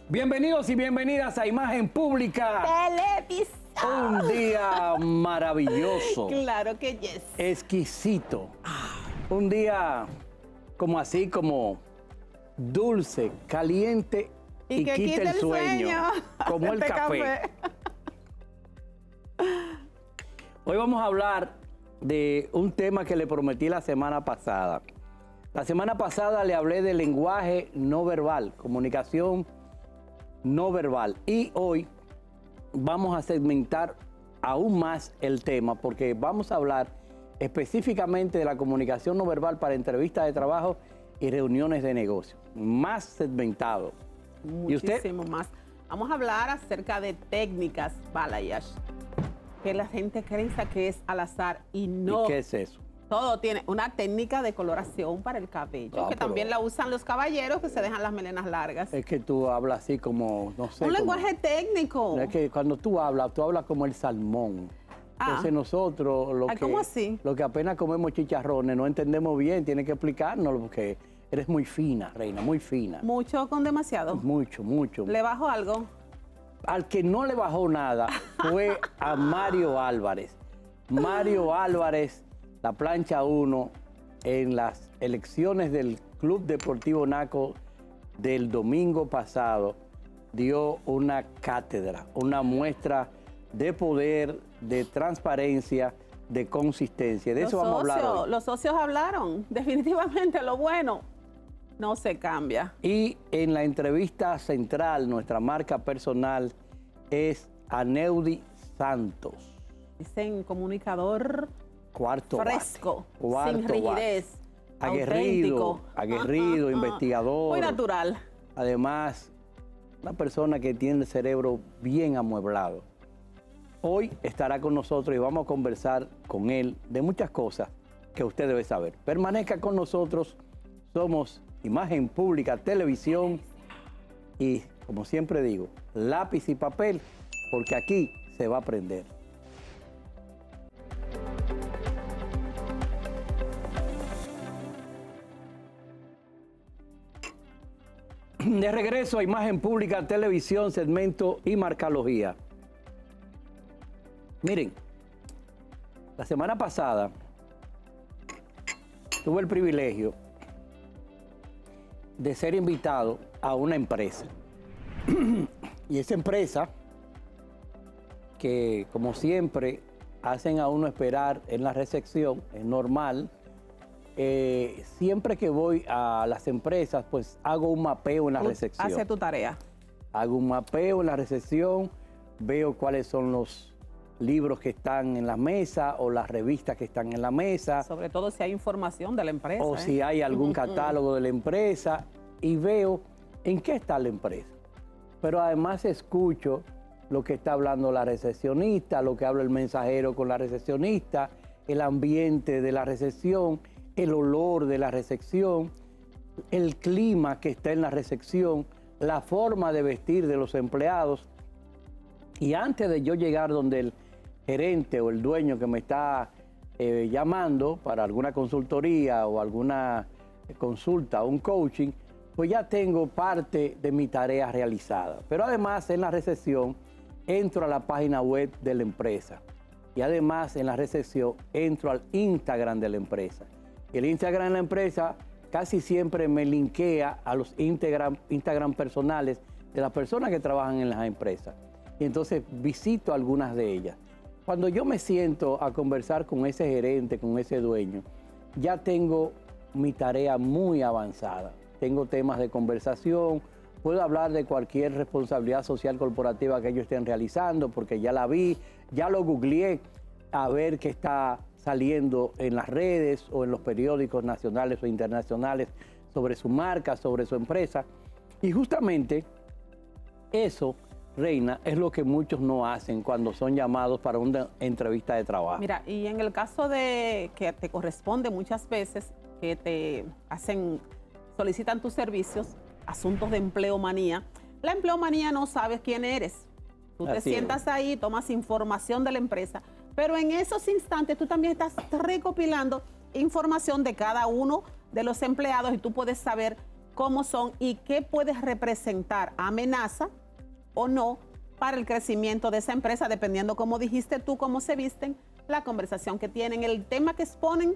Bienvenidos y bienvenidas a Imagen Pública. Televisión. Un día maravilloso. Claro que yes. Exquisito. Un día como así, como dulce, caliente y que quita el sueño. Como el café. Hoy vamos a hablar de un tema que le prometí la semana pasada. La semana pasada le hablé del lenguaje no verbal, comunicación no verbal. Y hoy vamos a segmentar aún más el tema porque vamos a hablar específicamente de la comunicación no verbal para entrevistas de trabajo y reuniones de negocio. Más segmentado. Muchísimo más. Vamos a hablar acerca de técnicas balayage, que la gente piensa que es al azar y no. ¿Y qué es eso? Todo tiene una técnica de coloración para el cabello, que también la usan los caballeros que se dejan las melenas largas. Es que tú hablas así como, no sé. Un lenguaje técnico. Es que cuando tú hablas como el salmón. Entonces nosotros, ¿cómo así? Lo que apenas comemos chicharrones, no entendemos bien, tienes que explicárnoslo porque eres muy fina, reina, muy fina. ¿Mucho con demasiado? Mucho, mucho. ¿Le bajo algo? Al que no le bajó nada fue a Mario Álvarez. Mario Álvarez, la plancha 1, en las elecciones del Club Deportivo Naco del domingo pasado, dio una cátedra, una muestra de poder, de transparencia, de consistencia. De eso vamos a hablar hoy. Los socios hablaron. Definitivamente lo bueno no se cambia. Y en la entrevista central, nuestra marca personal es Aneudi Santos. Dicen comunicador Cuarto fresco, bate. sin rigidez, aguerrido, investigador. Muy natural. Además, una persona que tiene el cerebro bien amueblado. Hoy estará con nosotros y vamos a conversar con él de muchas cosas que usted debe saber. Permanezca con nosotros. Somos Imagen Pública Televisión y, como siempre digo, lápiz y papel, porque aquí se va a aprender. De regreso a Imagen Pública Televisión, segmento y marcalogía. Miren, la semana pasada tuve el privilegio de ser invitado a una empresa. Y esa empresa, que como siempre hacen a uno esperar en la recepción, es normal. Siempre que voy a las empresas, pues hago un mapeo en la recepción. Hace tu tarea. Hago un mapeo en la recepción, veo cuáles son los libros que están en la mesa o las revistas que están en la mesa. Sobre todo si hay información de la empresa. O si hay algún catálogo de la empresa y veo en qué está la empresa. Pero además escucho lo que está hablando la recepcionista, lo que habla el mensajero con la recepcionista, el ambiente de la recepción, el olor de la recepción, el clima que está en la recepción, la forma de vestir de los empleados. Y antes de yo llegar donde el gerente o el dueño que me está llamando para alguna consultoría o alguna consulta o un coaching, pues ya tengo parte de mi tarea realizada. Pero además en la recepción entro a la página web de la empresa y además en la recepción entro al Instagram de la empresa. Y el Instagram de la empresa casi siempre me linkea a los Instagram personales de las personas que trabajan en las empresas. Y entonces visito algunas de ellas. Cuando yo me siento a conversar con ese gerente, con ese dueño, ya tengo mi tarea muy avanzada. Tengo temas de conversación, puedo hablar de cualquier responsabilidad social corporativa que ellos estén realizando, porque ya la vi, ya lo googleé a ver qué está saliendo en las redes o en los periódicos nacionales o internacionales sobre su marca, sobre su empresa. Y justamente eso, Reina, es lo que muchos no hacen cuando son llamados para una entrevista de trabajo. Mira, y en el caso de que te corresponde muchas veces que te solicitan tus servicios, asuntos de empleomanía, la empleomanía no sabes quién eres. Tú te sientas ahí, tomas información de la empresa, pero en esos instantes tú también estás recopilando información de cada uno de los empleados y tú puedes saber cómo son y qué puedes representar, amenaza o no, para el crecimiento de esa empresa, dependiendo, como dijiste tú, cómo se visten, la conversación que tienen, el tema que exponen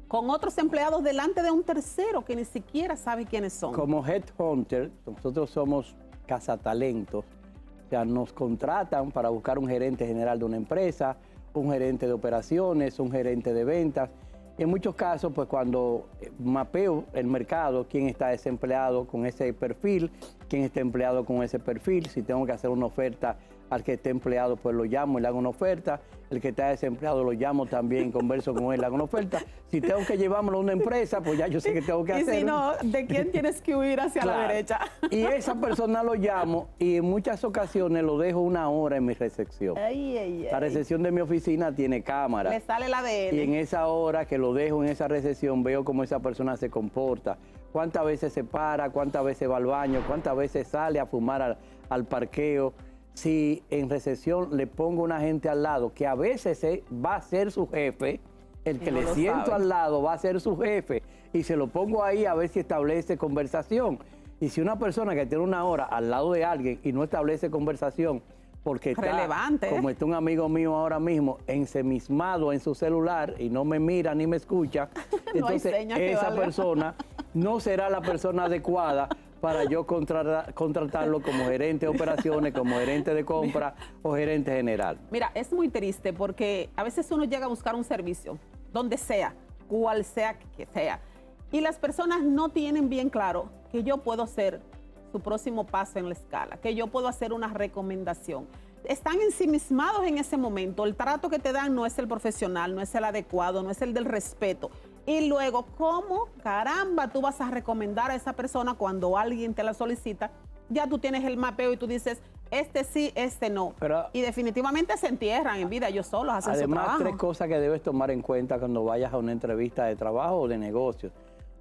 con otros empleados delante de un tercero que ni siquiera sabe quiénes son. Como headhunter, nosotros somos cazatalentos, o sea, nos contratan para buscar un gerente general de una empresa, un gerente de operaciones, un gerente de ventas. En muchos casos, pues cuando mapeo el mercado, quién está desempleado con ese perfil, quién está empleado con ese perfil, si tengo que hacer una oferta al que esté empleado, pues lo llamo y le hago una oferta. El que está desempleado lo llamo también, converso con él, le hago una oferta. Si tengo que llevármelo a una empresa, pues ya yo sé que tengo que hacerlo. Y si no, ¿de quién tienes que huir hacia la derecha? Y esa persona lo llamo y en muchas ocasiones lo dejo 1 hora en mi recepción. La recepción de mi oficina tiene cámara. Le sale la ADN. Y en esa hora que lo dejo en esa recepción veo cómo esa persona se comporta. Cuántas veces se para, cuántas veces va al baño, cuántas veces sale a fumar al parqueo. Si en recepción le pongo una gente al lado que a veces va a ser su jefe, el que le siento al lado va a ser su jefe y se lo pongo ahí a ver si establece conversación. Y si una persona que tiene 1 hora al lado de alguien y no establece conversación porque está, relevante, como está un amigo mío ahora mismo, ensimismado en su celular y no me mira ni me escucha, entonces esa persona no será la persona adecuada para yo contratarlo como gerente de operaciones, como gerente de compra o gerente general. Mira, es muy triste porque a veces uno llega a buscar un servicio, donde sea, cual sea que sea, y las personas no tienen bien claro que yo puedo ser su próximo paso en la escala, que yo puedo hacer una recomendación. Están ensimismados en ese momento, el trato que te dan no es el profesional, no es el adecuado, no es el del respeto. Y luego, ¿cómo caramba tú vas a recomendar a esa persona cuando alguien te la solicita? Ya tú tienes el mapeo y tú dices, este sí, este no. Pero, y definitivamente se entierran en vida ellos solos, hacen su trabajo. Además, 3 cosas que debes tomar en cuenta cuando vayas a una entrevista de trabajo o de negocio.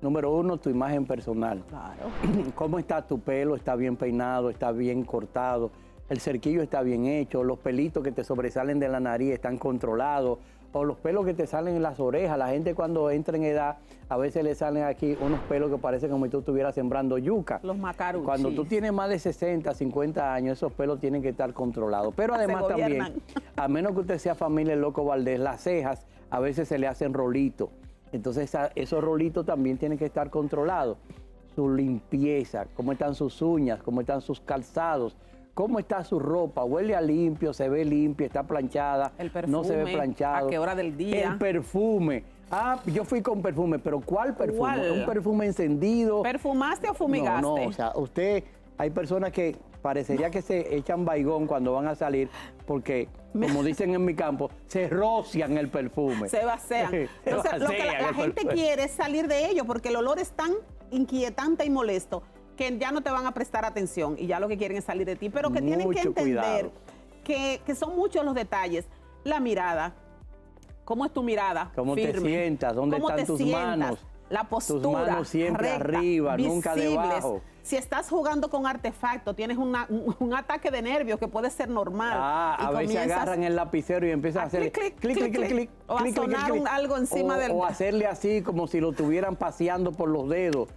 Número 1, tu imagen personal. Claro. ¿Cómo está tu pelo? ¿Está bien peinado? ¿Está bien cortado? ¿El cerquillo está bien hecho? ¿Los pelitos que te sobresalen de la nariz están controlados? O los pelos que te salen en las orejas. La gente cuando entra en edad, a veces le salen aquí unos pelos que parecen como si tú estuvieras sembrando yuca. Los macaruchis. Cuando tú tienes más de 60, 50 años, esos pelos tienen que estar controlados. Pero además también, a menos que usted sea familia del Loco Valdés, las cejas a veces se le hacen rolitos. Entonces esos rolitos también tienen que estar controlados. Su limpieza, cómo están sus uñas, cómo están sus calzados. ¿Cómo está su ropa? ¿Huele a limpio? ¿Se ve limpia? ¿Está planchada? El perfume, ¿no se ve planchado? ¿a qué hora del día? El perfume. Ah, yo fui con perfume, pero ¿cuál perfume? ¿Cuál? ¿Un perfume encendido? ¿Perfumaste o fumigaste? No, o sea, hay personas que parecería que se echan baigón cuando van a salir porque, como dicen en mi campo, se rocian el perfume. Se vacían. Entonces, lo que la gente quiere es salir de ello porque el olor es tan inquietante y molesto que ya no te van a prestar atención y ya lo que quieren es salir de ti, pero que tienen que entender que son muchos los detalles. La mirada, ¿cómo es tu mirada? ¿Cómo te sientas? ¿Dónde están tus manos? La postura, tus manos siempre recta, arriba, nunca debajo. Si estás jugando con artefactos, tienes un ataque de nervios que puede ser normal. A veces agarran el lapicero y empiezan a hacer clic. O a sonar algo encima del... O hacerle así como si lo estuvieran paseando por los dedos.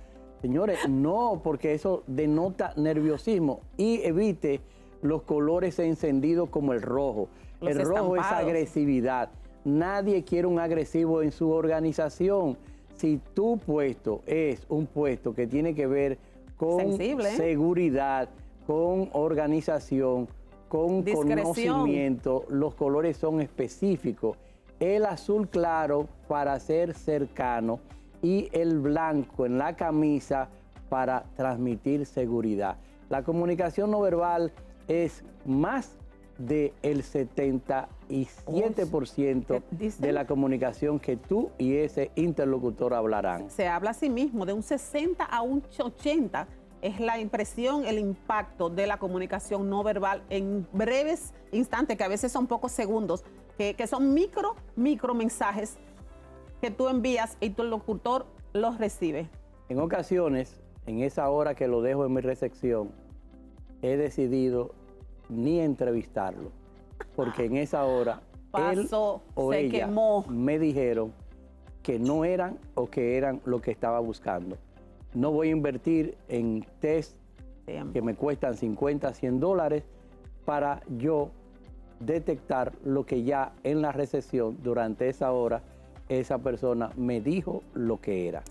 Señores, no, porque eso denota nerviosismo. Y evite los colores encendidos como el rojo. El rojo es agresividad. Nadie quiere un agresivo en su organización. Si tu puesto es un puesto que tiene que ver con seguridad, con organización, con conocimiento, los colores son específicos. El azul claro para ser cercano y el blanco en la camisa para transmitir seguridad. La comunicación no verbal es más del 77% de la comunicación que tú y ese interlocutor hablarán. Se habla a sí mismo, de un 60 a un 80 es la impresión, el impacto de la comunicación no verbal en breves instantes, que a veces son pocos segundos, que son micro mensajes que tú envías y tu locutor los recibe. En ocasiones, en esa hora que lo dejo en mi recepción, he decidido ni entrevistarlo, porque en esa hora él o ella me dijeron que no eran o que eran lo que estaba buscando. no voy a invertir en test que me cuestan 50, 100 dólares para yo detectar lo que ya en la recesión, durante esa hora, esa persona me dijo lo que era.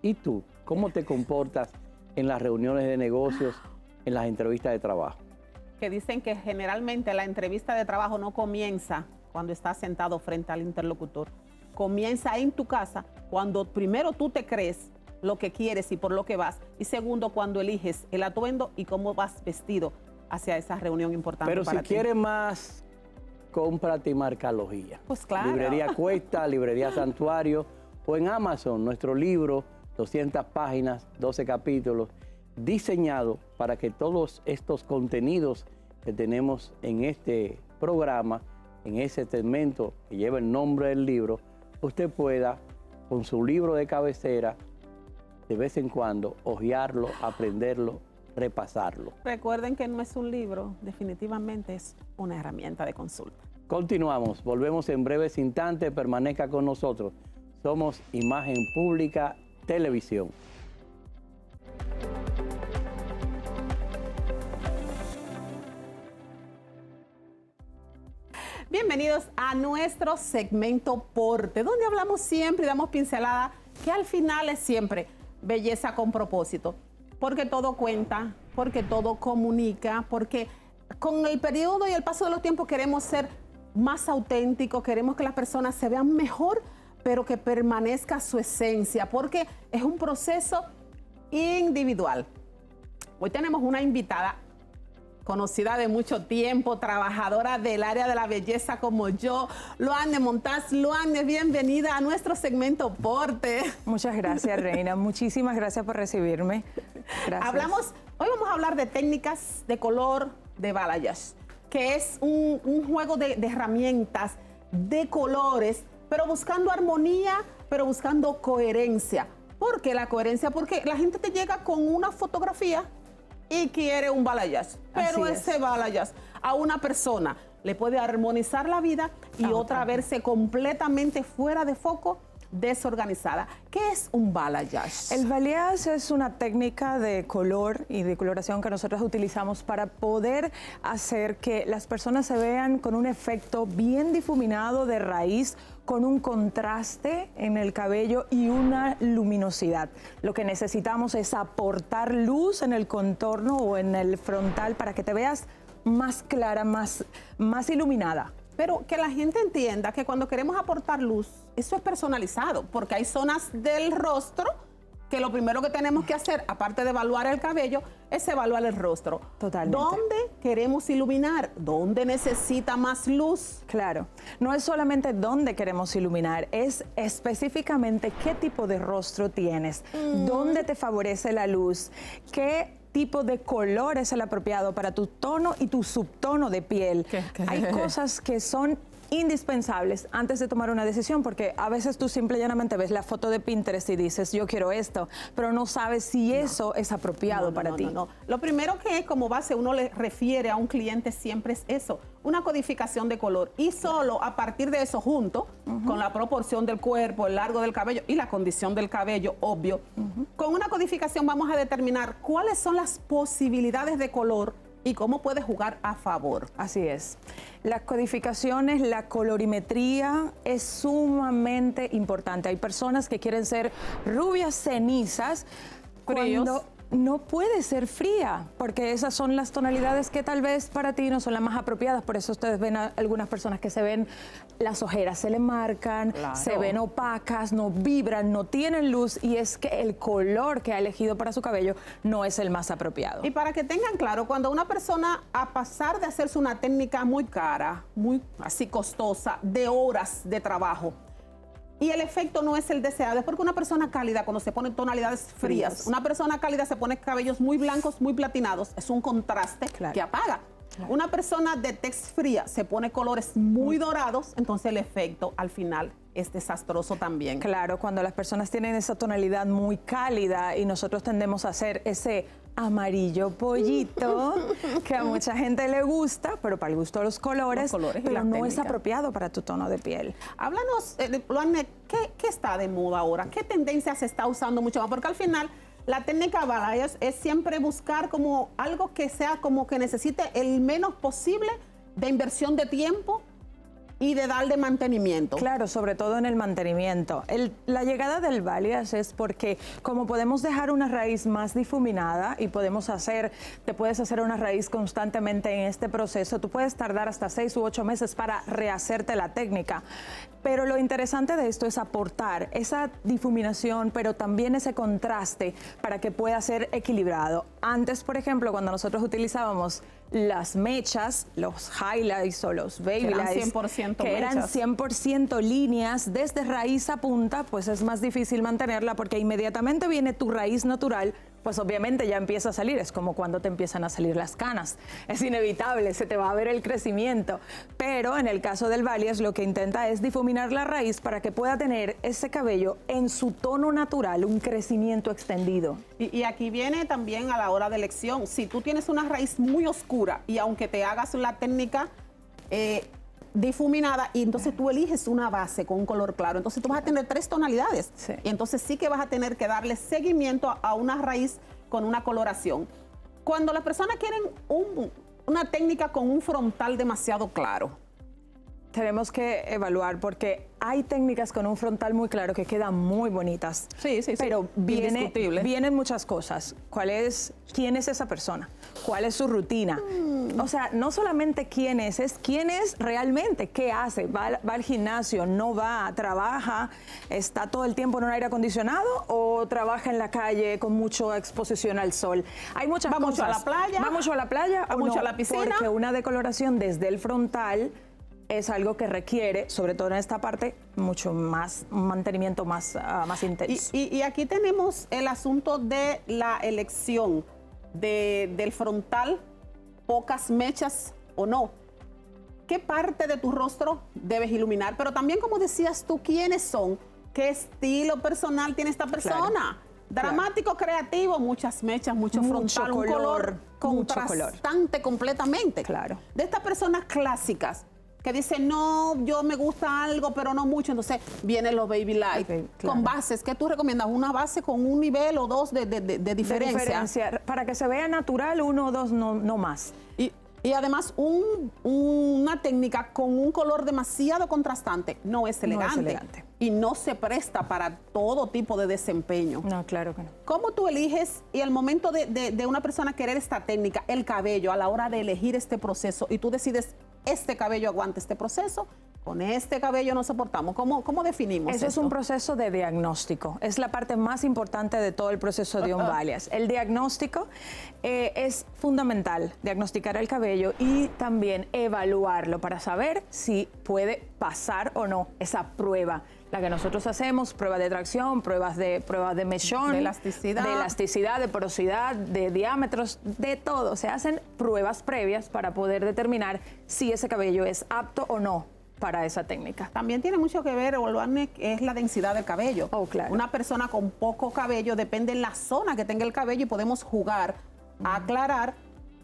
¿Y tú, cómo te comportas en las reuniones de negocios, en las entrevistas de trabajo? Que dicen que generalmente la entrevista de trabajo no comienza cuando estás sentado frente al interlocutor. Comienza en tu casa cuando primero tú te crees lo que quieres y por lo que vas, y segundo cuando eliges el atuendo y cómo vas vestido hacia esa reunión importante. Pero para si ti. quieres más, cómprate Marcalogía. Pues claro. Librería Cuesta, Librería Santuario, o en Amazon, nuestro libro, 200 páginas, 12 capítulos, diseñado para que todos estos contenidos que tenemos en este programa, en ese segmento que lleva el nombre del libro, usted pueda, con su libro de cabecera, de vez en cuando, hojearlo, aprenderlo, repasarlo. Recuerden que no es un libro, definitivamente es una herramienta de consulta. Continuamos, volvemos en breves instantes, permanezca con nosotros. Somos Imagen Pública Televisión. Bienvenidos a nuestro segmento Porte, donde hablamos siempre y damos pincelada, que al final es siempre belleza con propósito, porque todo cuenta, porque todo comunica, porque con el periodo y el paso de los tiempos queremos ser más auténticos, queremos que las personas se vean mejor, pero que permanezca su esencia, porque es un proceso individual. Hoy tenemos una invitada conocida de mucho tiempo, trabajadora del área de la belleza como yo, Luanne Montaz. Luanne, bienvenida a nuestro segmento Porte. Muchas gracias, Reina. Muchísimas gracias por recibirme. Gracias. Hoy vamos a hablar de técnicas de color de balayage, que es un juego de herramientas, de colores, pero buscando armonía, pero buscando coherencia. ¿Por qué la coherencia? Porque la gente te llega con una fotografía y quiere un balayage, pero ese balayage a una persona le puede armonizar la vida y otra verse completamente fuera de foco, desorganizada. ¿Qué es un balayage? El balayage es una técnica de color y de coloración que nosotros utilizamos para poder hacer que las personas se vean con un efecto bien difuminado de raíz, con un contraste en el cabello y una luminosidad. Lo que necesitamos es aportar luz en el contorno o en el frontal para que te veas más clara, más iluminada. Pero que la gente entienda que cuando queremos aportar luz, eso es personalizado, porque hay zonas del rostro que lo primero que tenemos que hacer, aparte de evaluar el cabello, es evaluar el rostro. Totalmente. ¿Dónde queremos iluminar? ¿Dónde necesita más luz? Claro, no es solamente dónde queremos iluminar, es específicamente qué tipo de rostro tienes, dónde te favorece la luz, qué tipo de color es el apropiado para tu tono y tu subtono de piel. Hay cosas que son indispensables antes de tomar una decisión, porque a veces tú simple y llanamente ves la foto de Pinterest y dices, yo quiero esto, pero no sabes si eso es apropiado para ti. No. Lo primero que como base uno le refiere a un cliente siempre es eso, una codificación de color, y solo a partir de eso, junto con la proporción del cuerpo, el largo del cabello y la condición del cabello, obvio, con una codificación vamos a determinar cuáles son las posibilidades de color y cómo puede jugar a favor. Así es. Las codificaciones, la colorimetría es sumamente importante. Hay personas que quieren ser rubias cenizas cuando no puede ser fría, porque esas son las tonalidades que tal vez para ti no son las más apropiadas. Por eso ustedes ven a algunas personas que se ven, las ojeras se le marcan, se ven opacas, no vibran, no tienen luz, y es que el color que ha elegido para su cabello no es el más apropiado. Y para que tengan claro, cuando una persona, a pasar de hacerse una técnica muy cara, muy así costosa, de horas de trabajo, y el efecto no es el deseado, es porque una persona cálida, cuando se pone tonalidades frías, una persona cálida se pone cabellos muy blancos, muy platinados, es un contraste que apaga. Una persona de tez fría se pone colores muy dorados, entonces el efecto al final es desastroso también. Claro, cuando las personas tienen esa tonalidad muy cálida y nosotros tendemos a hacer ese amarillo pollito que a mucha gente le gusta, pero para el gusto de los colores pero no es apropiado para tu tono de piel. Háblanos, Luanne, ¿qué está de moda ahora? ¿Qué tendencia se está usando mucho más? Porque al final La técnica balayage es siempre buscar como algo que sea como que necesite el menos posible de inversión de tiempo y de darle mantenimiento. Claro, sobre todo en el mantenimiento. La llegada del balayage es porque como podemos dejar una raíz más difuminada y te puedes hacer una raíz constantemente en este proceso, tú puedes tardar hasta 6 u 8 meses para rehacerte la técnica. Pero lo interesante de esto es aportar esa difuminación, pero también ese contraste para que pueda ser equilibrado. Antes, por ejemplo, cuando nosotros utilizábamos las mechas, los highlights o los babylights, que eran 100% líneas desde raíz a punta, pues es más difícil mantenerla porque inmediatamente viene tu raíz natural, pues obviamente ya empieza a salir. Es como cuando te empiezan a salir las canas. Es inevitable, se te va a ver el crecimiento. Pero en el caso del balayage lo que intenta es difuminar la raíz para que pueda tener ese cabello en su tono natural, un crecimiento extendido. Y aquí viene también a la hora de elección. Si tú tienes una raíz muy oscura y aunque te hagas la técnica difuminada y entonces tú eliges una base con un color claro, entonces tú vas a tener 3 tonalidades. Sí. Y entonces sí que vas a tener que darle seguimiento a una raíz con una coloración. Cuando las personas quieren una técnica con un frontal demasiado claro, tenemos que evaluar porque hay técnicas con un frontal muy claro que quedan muy bonitas. Sí. Pero vienen muchas cosas. ¿Quién es esa persona? ¿Cuál es su rutina? O sea, no solamente quién es realmente, qué hace. Va al gimnasio, no va, trabaja, está todo el tiempo en un aire acondicionado o trabaja en la calle con mucha exposición al sol. Hay muchas cosas. ¿Va mucho a la playa? ¿Va mucho a la playa? ¿Va mucho a la piscina? Porque una decoloración desde el frontal es algo que requiere, sobre todo en esta parte, mucho más, un mantenimiento más intenso. Y aquí tenemos el asunto de la elección del frontal, pocas mechas o no. ¿Qué parte de tu rostro debes iluminar? Pero también, como decías tú, ¿quiénes son? ¿Qué estilo personal tiene esta persona? Claro. Dramático, creativo, muchas mechas, mucho frontal, un color contrastante completamente. Claro. De estas personas clásicas que dicen, no, yo me gusta algo, pero no mucho. Entonces vienen los baby light con bases. ¿Qué tú recomiendas? ¿Una base con un nivel o 2 de diferencia? Para que se vea natural, 1 o 2, no más. Y además una técnica con un color demasiado contrastante no es elegante. Y no se presta para todo tipo de desempeño. No, claro que no. ¿Cómo tú eliges y el momento de una persona querer esta técnica, el cabello, a la hora de elegir este proceso y tú decides, este cabello aguanta este proceso, con este cabello no soportamos? ¿Cómo definimos eso? Es un proceso de diagnóstico. Es la parte más importante de todo el proceso de un balayage. El diagnóstico es fundamental, diagnosticar el cabello y también evaluarlo para saber si puede pasar o no esa prueba. La que nosotros hacemos, pruebas de tracción, pruebas de mechón, de elasticidad, de porosidad, de diámetros, de todo. Se hacen pruebas previas para poder determinar si ese cabello es apto o no para esa técnica. También tiene mucho que ver, Olvane, es la densidad del cabello. Oh, claro. Una persona con poco cabello, depende de la zona que tenga el cabello y podemos jugar a aclarar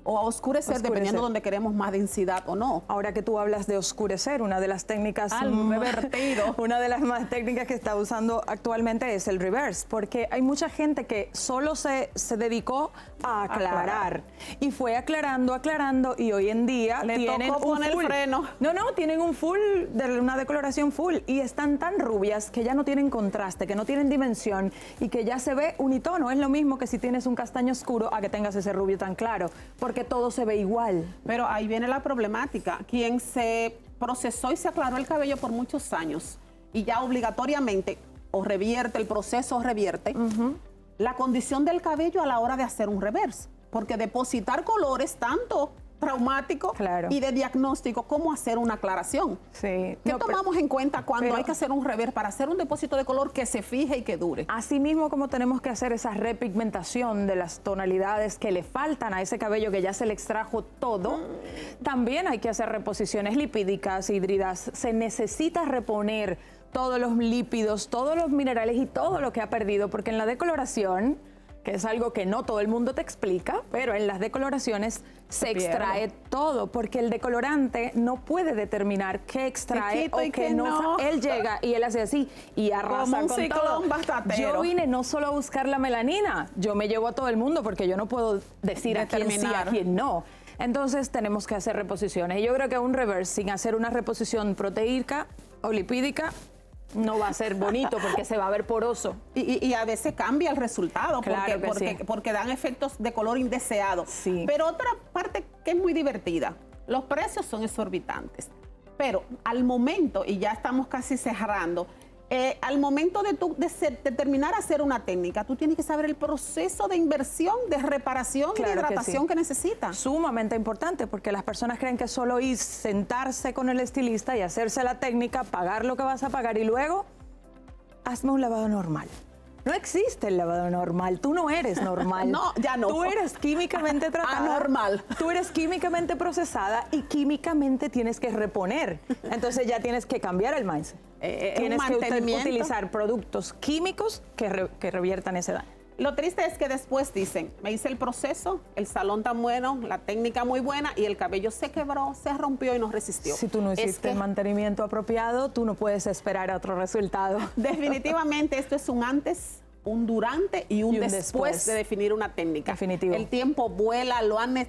o a oscurecer, dependiendo de donde queremos más densidad o no. Ahora que tú hablas de oscurecer, una de las técnicas revertido. Una de las más técnicas que está usando actualmente es el reverse, porque hay mucha gente que solo se dedicó a aclarar y fue aclarando y hoy en día tienen un full. El freno. No, tienen un full, una decoloración full y están tan rubias que ya no tienen contraste, que no tienen dimensión y que ya se ve unitono. Es lo mismo que si tienes un castaño oscuro a que tengas ese rubio tan claro, porque todo se ve igual. Pero ahí viene la problemática. Quien se procesó y se aclaró el cabello por muchos años y ya obligatoriamente o revierte, el proceso revierte, la condición del cabello a la hora de hacer un reverse. Porque depositar colores tanto traumático y de diagnóstico, ¿cómo hacer una aclaración? Sí. ¿Qué tomamos en cuenta cuando hay que hacer un reverse para hacer un depósito de color que se fije y que dure? Así mismo como tenemos que hacer esa repigmentación de las tonalidades que le faltan a ese cabello que ya se le extrajo todo, también hay que hacer reposiciones lipídicas, hídridas. Se necesita reponer todos los lípidos, todos los minerales y todo lo que ha perdido, porque en la decoloración que es algo que no todo el mundo te explica, pero en las decoloraciones se extrae todo, porque el decolorante no puede determinar qué extrae o qué no. Él llega y él hace así y arrasa con todo. Yo vine no solo a buscar la melanina, yo me llevo a todo el mundo porque yo no puedo decir a quién sí, a quién no. Entonces tenemos que hacer reposiciones. Y yo creo que un reverse sin hacer una reposición proteica o lipídica no va a ser bonito porque se va a ver poroso. Y a veces cambia el resultado porque dan efectos de color indeseado. Sí. Pero otra parte que es muy divertida, los precios son exorbitantes. Pero al momento, y ya estamos casi cerrando, al momento de terminar a hacer una técnica, tú tienes que saber el proceso de inversión, de reparación y de hidratación que necesitas. Sumamente importante, porque las personas creen que solo ir, sentarse con el estilista y hacerse la técnica, pagar lo que vas a pagar y luego hazme un lavado normal. No existe el lavado normal, tú no eres normal. No, ya no. Tú eres químicamente tratada. Anormal. Tú eres químicamente procesada y químicamente tienes que reponer. Entonces ya tienes que cambiar el mindset. Tienes que utilizar productos químicos que reviertan ese daño. Lo triste es que después dicen, me hice el proceso, el salón tan bueno, la técnica muy buena y el cabello se quebró, se rompió y no resistió. Si tú no hiciste el mantenimiento apropiado, tú no puedes esperar a otro resultado. Definitivamente esto es un antes, un durante y un después de definir una técnica. Definitivo. El tiempo vuela,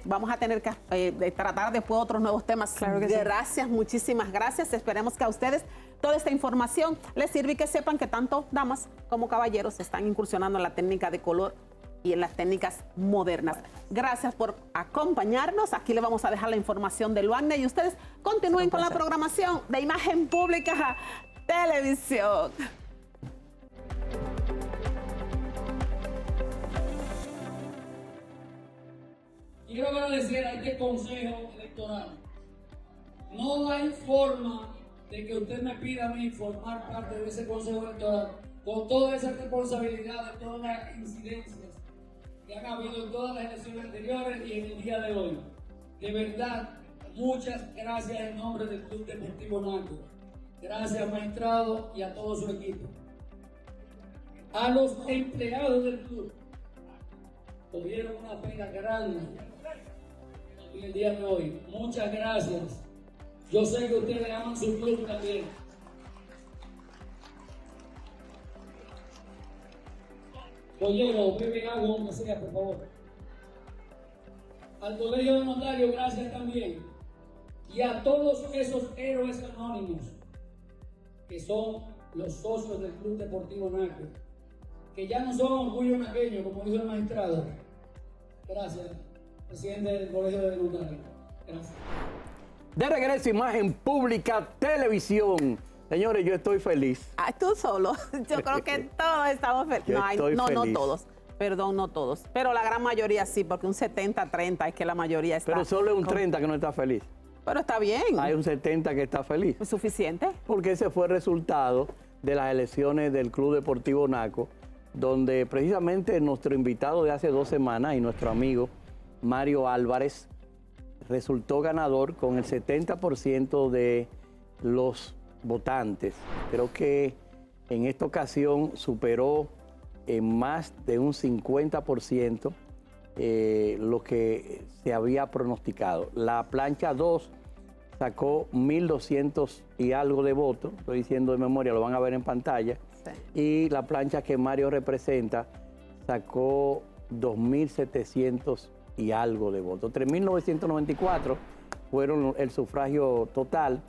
vamos a tener que tratar después otros nuevos temas. Claro que gracias, muchísimas gracias. Esperemos que a ustedes toda esta información les sirve y que sepan que tanto damas como caballeros están incursionando en la técnica de color y en las técnicas modernas. Gracias por acompañarnos. Aquí le vamos a dejar la información del Luanne y ustedes continúen con la programación de Imagen Pública Televisión. Quiero agradecer a este Consejo Electoral. No hay forma de que usted me pida a mí formar parte de ese Consejo Electoral con toda esa responsabilidad de todas las incidencias que han habido en todas las elecciones anteriores y en el día de hoy. De verdad, muchas gracias en nombre del Club Deportivo Naco. Gracias, magistrado, y a todo su equipo. A los empleados del club, tuvieron una pena grande en el día de hoy. Muchas gracias. Yo sé que ustedes aman su club también. Oye, bebe agua donde sea, por favor. Al Colegio de Notarios, gracias también. Y a todos esos héroes anónimos que son los socios del Club Deportivo Naco, que ya no son orgullo naqueño, como dijo el magistrado. Gracias, presidente del Colegio de Notarios. Gracias. De regreso, Imagen Pública Televisión. Señores, yo estoy feliz. Ay, tú solo. Yo creo que todos estamos felices. No todos. Perdón, no todos. Pero la gran mayoría sí, porque un 70-30 es que la mayoría está. Pero solo es un 30 que no está feliz. Pero está bien. Hay un 70 que está feliz. ¿Es suficiente? Porque ese fue el resultado de las elecciones del Club Deportivo Naco, donde precisamente nuestro invitado de hace 2 semanas y nuestro amigo Mario Álvarez resultó ganador con el 70% de los votantes. Creo que en esta ocasión superó en más de un 50% lo que se había pronosticado. La plancha 2 sacó 1.200 y algo de votos, estoy diciendo de memoria, lo van a ver en pantalla, sí. Y la plancha que Mario representa sacó 2.700 y algo de votos. 3.994 fueron el sufragio total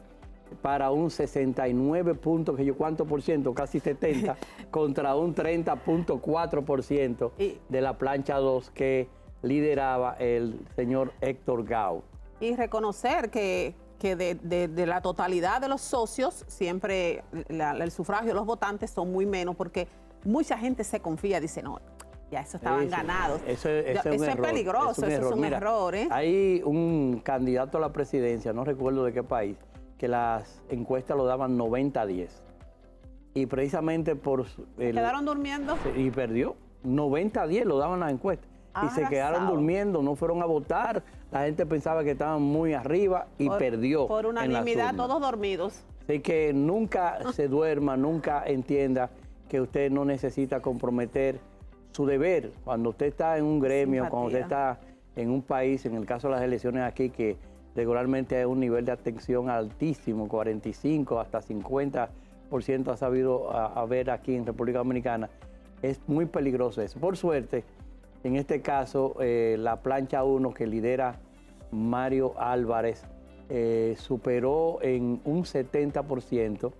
para un 69 puntos, que yo cuánto por ciento, casi 70, contra un 30.4% de la plancha 2 que lideraba el señor Héctor Gau. Y reconocer que de la totalidad de los socios, siempre el sufragio de los votantes son muy menos, porque mucha gente se confía, dice, no, ya eso estaban ganados. Eso es peligroso, eso es un error. Hay un candidato a la presidencia, no recuerdo de qué país, que las encuestas lo daban 90-10. Y precisamente por... ¿Quedaron durmiendo? Y perdió. 90-10 lo daban las encuestas. Y se quedaron durmiendo, no fueron a votar. La gente pensaba que estaban muy arriba y perdió. Por unanimidad, todos dormidos. Así que nunca se duerma, nunca entienda que usted no necesita comprometer su deber cuando usted está en un gremio, cuando usted Simpatía. está en un país, en el caso de las elecciones aquí, que regularmente hay un nivel de atención altísimo, 45 hasta 50% ha sabido haber aquí en República Dominicana. Es muy peligroso eso. Por suerte, en este caso, la plancha 1 que lidera Mario Álvarez superó en un 70%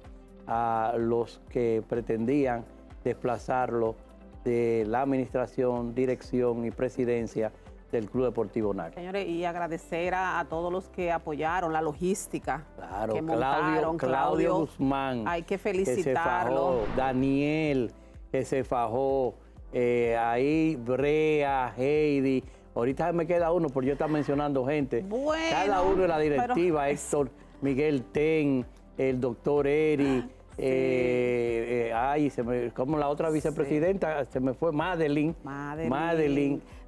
a los que pretendían desplazarlo de la administración, dirección y presidencia del Club Deportivo NAC. Señores, y agradecer a todos los que apoyaron la logística. Claro, que montaron. Claudio Guzmán. Hay que Que se felicitarlo. fajó, Daniel, que se fajó, ahí Brea, Heidi. Ahorita me queda uno, por yo estar mencionando gente. Bueno, cada uno de la directiva, pero- Héctor, Miguel Ten, el doctor Eri, como la otra vicepresidenta, se me fue, Madeline.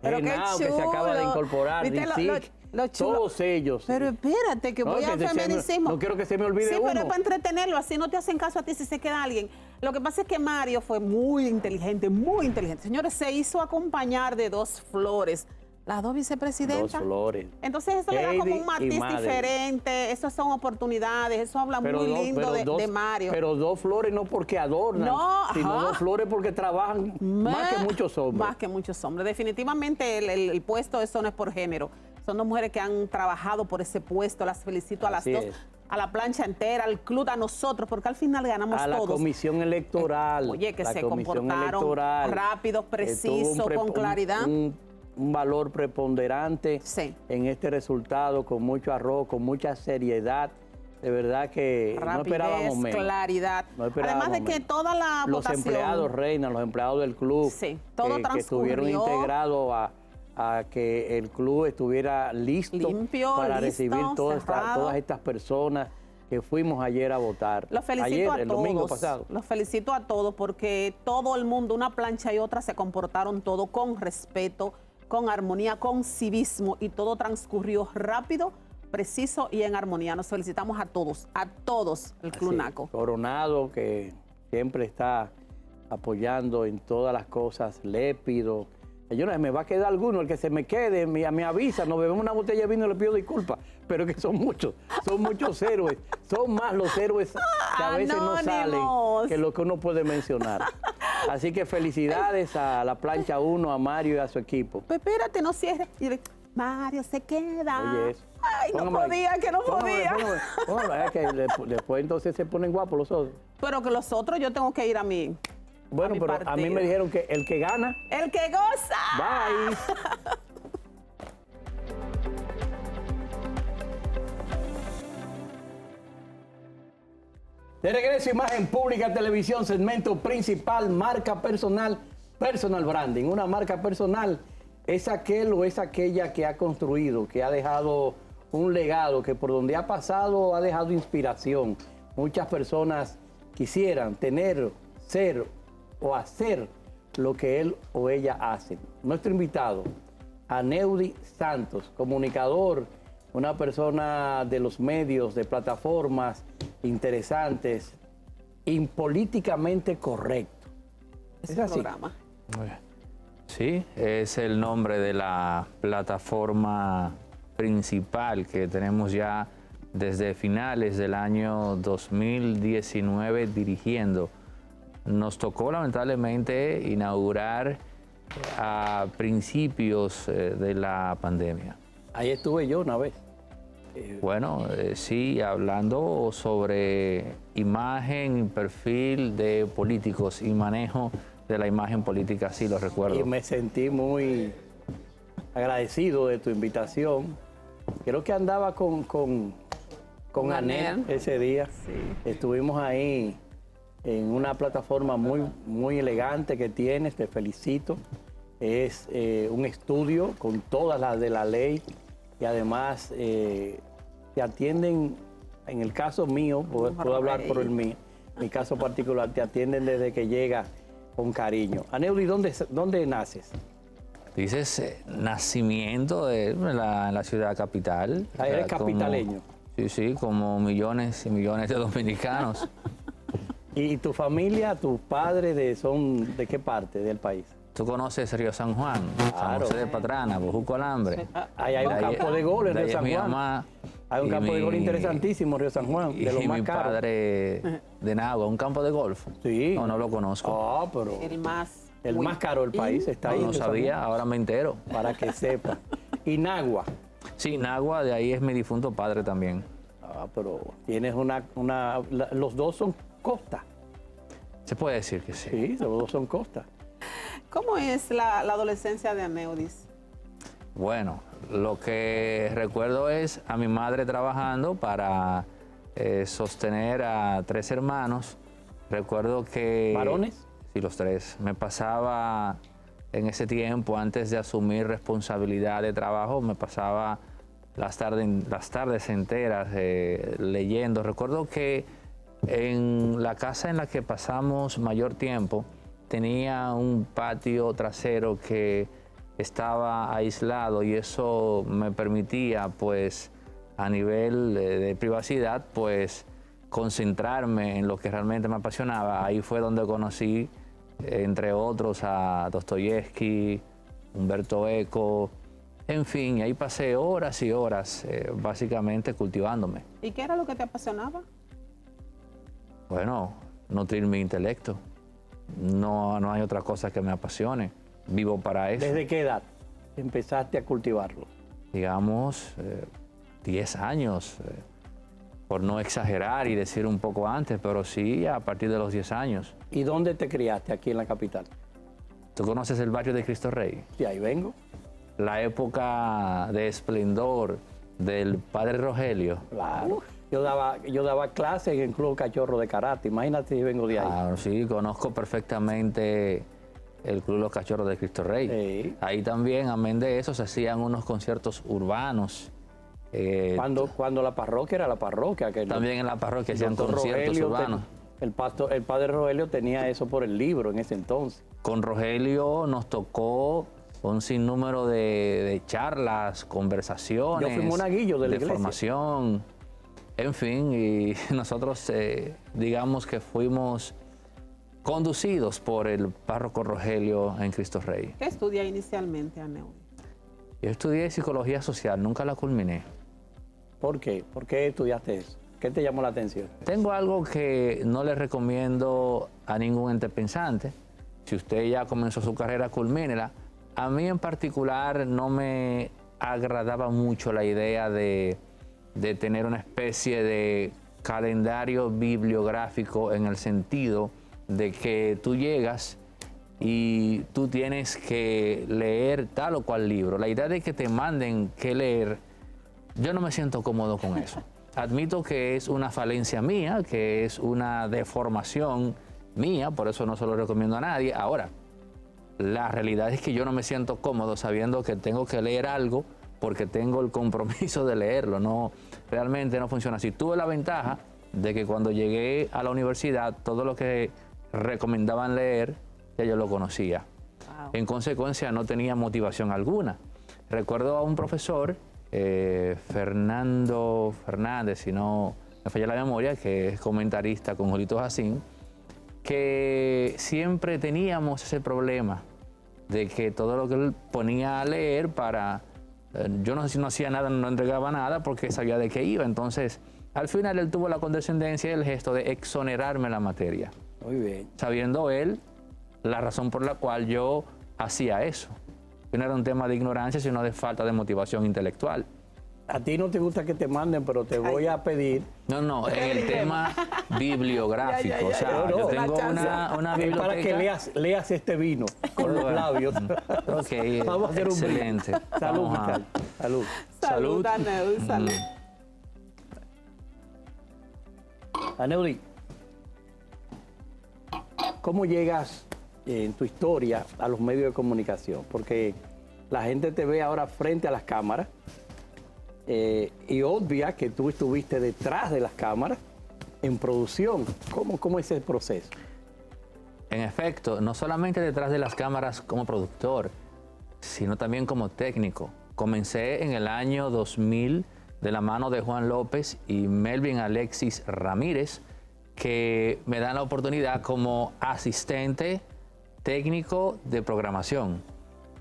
Pero qué Henao, que se acaba de chulo. incorporar, ¿Viste Disic, lo chulo? todos ellos. Pero espérate, que No, voy que a se me- feminicismo. no quiero que se me olvide Sí, pero uno. es para entretenerlo, así no te hacen caso a ti si se queda alguien. Lo que pasa es que Mario fue muy inteligente, muy inteligente. Señores, se hizo acompañar de dos flores, las dos vicepresidentas. Dos flores. Entonces eso le da como Heidi un matiz y Madeline. diferente, esas son oportunidades, eso habla muy lindo de Mario. Pero dos flores no porque adornan, No, sino ajá. dos flores porque trabajan más que muchos hombres. Más que muchos hombres. Definitivamente el puesto, eso no es por género. Son dos mujeres que han trabajado por ese puesto. Las felicito a las Así dos. es. A la plancha entera, al club, a nosotros, porque al final ganamos A la todos. comisión electoral. Oye, que la se comisión comportaron electoral, rápidos, tuvo precisos, con claridad. Un valor preponderante Sí. en este resultado, con mucho arroz, con mucha seriedad. De verdad que no esperábamos Rapidez, menos. claridad. No esperábamos Además de que menos. toda la Los votación... empleados, Reina, los empleados del club, Sí, todo que estuvieron transcurrió. integrados a que el club estuviera listo Limpio, para listo, recibir cerrado. todas estas personas que fuimos ayer a votar. Los felicito ayer, a el todos. domingo pasado. Los felicito a todos porque todo el mundo, una plancha y otra, se comportaron todo con respeto, con armonía, con civismo y todo transcurrió rápido, preciso y en armonía. Nos felicitamos a todos el Club Así, Naco. Coronado, que siempre está apoyando en todas las cosas, Lépido. Señores, me va a quedar alguno, el que se me quede, me avisa, nos bebemos una botella de vino y le pido disculpas, pero que son muchos héroes, son más los héroes que a veces no salen Anónimos. que lo que uno puede mencionar. Así que felicidades a la plancha 1, a Mario y a su equipo. Pues espérate, no cierres. Mario se queda. Oye, eso. Ay, no Póngamelo ahí. podía, que no podía. Póngamelo, es que después entonces se ponen guapos los otros. Pero que los otros yo tengo que ir a mí. Bueno, mi pero a mí partido. me dijeron que el que gana, El que goza. bye. De regreso, Imagen Pública Televisión, segmento principal, marca personal, personal branding. Una marca personal es aquel o es aquella que ha construido, que ha dejado un legado, que por donde ha pasado ha dejado inspiración. Muchas personas quisieran tener, ser o hacer lo que él o ella hace. Nuestro invitado, Aneudi Santos, comunicador, una persona de los medios, de plataformas interesantes, impolíticamente correcto. Ese Es así. programa. Sí, es el nombre de la plataforma principal que tenemos ya desde finales del año 2019 dirigiendo. Nos tocó lamentablemente inaugurar a principios de la pandemia. Ahí estuve yo una vez. Bueno, sí, hablando sobre imagen, perfil de políticos y manejo de la imagen política, sí lo recuerdo. Y me sentí muy agradecido de tu invitación. Creo que andaba con Anel Anel. ese día. Sí. Estuvimos ahí en una plataforma muy elegante que tienes, te felicito. Es un estudio con todas las de la ley y además te atienden, en el caso mío, puedo hablar por el mío, mi caso particular, te atienden desde que llega con cariño. Aneudi, ¿dónde naces? Dices nacimiento en la ciudad capital. Ah, eres como- capitaleño. Sí, como millones y millones de dominicanos. ¿Y tu familia, tus padres son de qué parte del país? Tú conoces Río San Juan, San José de Patrana, Bojuco Alambre. Ahí hay un campo de gol en Río San Juan. Mamá, hay un campo de gol interesantísimo, Río San Juan, de los y más mi caros. padre de Nagua, un campo de golf. Sí. No lo conozco. Ah, pero El más. el más caro del país está ahí. No en Río San sabía, Juan, ahora me entero. para que sepa. Y Nagua. Sí, Nagua, de ahí es mi difunto padre también. Ah, pero tienes los dos son costa. Se puede decir que sí. Sí, los dos son costa. ¿Cómo es la adolescencia de Aneudis? Bueno, lo que recuerdo es a mi madre trabajando para sostener a 3 hermanos. Recuerdo que... ¿Varones? Sí, los 3. Me pasaba en ese tiempo, antes de asumir responsabilidad de trabajo, me pasaba las tardes enteras leyendo. Recuerdo que en la casa en la que pasamos mayor tiempo, tenía un patio trasero que estaba aislado y eso me permitía, pues, a nivel de privacidad, pues, concentrarme en lo que realmente me apasionaba. Ahí fue donde conocí, entre otros, a Dostoyevsky, Humberto Eco, en fin, ahí pasé horas y horas, básicamente cultivándome. ¿Y qué era lo que te apasionaba? Bueno, nutrir mi intelecto. No hay otra cosa que me apasione. Vivo para eso. ¿Desde qué edad empezaste a cultivarlo? Digamos, 10 años, por no exagerar y decir un poco antes, pero sí a partir de los 10 años. ¿Y dónde te criaste aquí en la capital? ¿Tú conoces el barrio de Cristo Rey? Sí, ahí vengo. La época de esplendor del padre Rogelio. Claro. Yo daba clases en el Club Cachorro de Karate. Imagínate si vengo de ahí. Ah, sí, conozco perfectamente el Club Los Cachorros de Cristo Rey. Sí. Ahí también, amén de eso, se hacían unos conciertos urbanos. Cuando la parroquia era la parroquia. Que También en la parroquia el hacían doctor conciertos Rogelio urbanos. el padre Rogelio tenía eso por el libro en ese entonces. Con Rogelio nos tocó un sinnúmero de charlas, conversaciones. Yo fui monaguillo de la iglesia. Formación, en fin, y nosotros digamos que fuimos conducidos por el párroco Rogelio en Cristo Rey. ¿Qué estudia inicialmente Aneudis? Yo estudié psicología social, nunca la culminé. ¿Por qué? ¿Por qué estudiaste eso? ¿Qué te llamó la atención? Tengo algo que no le recomiendo a ningún ente pensante. Si usted ya comenzó su carrera, culmínela. A mí en particular no me agradaba mucho la idea de tener una especie de calendario bibliográfico, en el sentido de que tú llegas y tú tienes que leer tal o cual libro. La idea de que te manden que leer, yo no me siento cómodo con eso. Admito que es una falencia mía, que es una deformación mía, por eso no se lo recomiendo a nadie. Ahora, la realidad es que yo no me siento cómodo sabiendo que tengo que leer algo porque tengo el compromiso de leerlo. No, realmente no funciona así. Tuve la ventaja de que cuando llegué a la universidad, todo lo que recomendaban leer, ya yo lo conocía. Wow. En consecuencia, no tenía motivación alguna. Recuerdo a un profesor, Fernando Fernández, si no me falla la memoria, que es comentarista con Julito Jacín, que siempre teníamos ese problema de que todo lo que él ponía a leer para... yo no hacía nada, no entregaba nada porque sabía de qué iba. Entonces, al final él tuvo la condescendencia y el gesto de exonerarme la materia. Muy bien. Sabiendo él la razón por la cual yo hacía eso. No era un tema de ignorancia, sino de falta de motivación intelectual. A ti no te gusta que te manden, pero te voy a pedir... No, en el tema bibliográfico. O sea, yo tengo una biblioteca... Para que leas este vino con los labios. Ok, Vamos a hacer un brindis. excelente. Salud, Vamos a- Michal. Salud. Salud, Aneudis, salud. Aneudis, ¿cómo llegas en tu historia a los medios de comunicación? Porque la gente te ve ahora frente a las cámaras y obvia que tú estuviste detrás de las cámaras en producción. ¿Cómo es el proceso? En efecto, no solamente detrás de las cámaras como productor, sino también como técnico. Comencé en el año 2000 de la mano de Juan López y Melvin Alexis Ramírez, que me dan la oportunidad como asistente técnico de programación.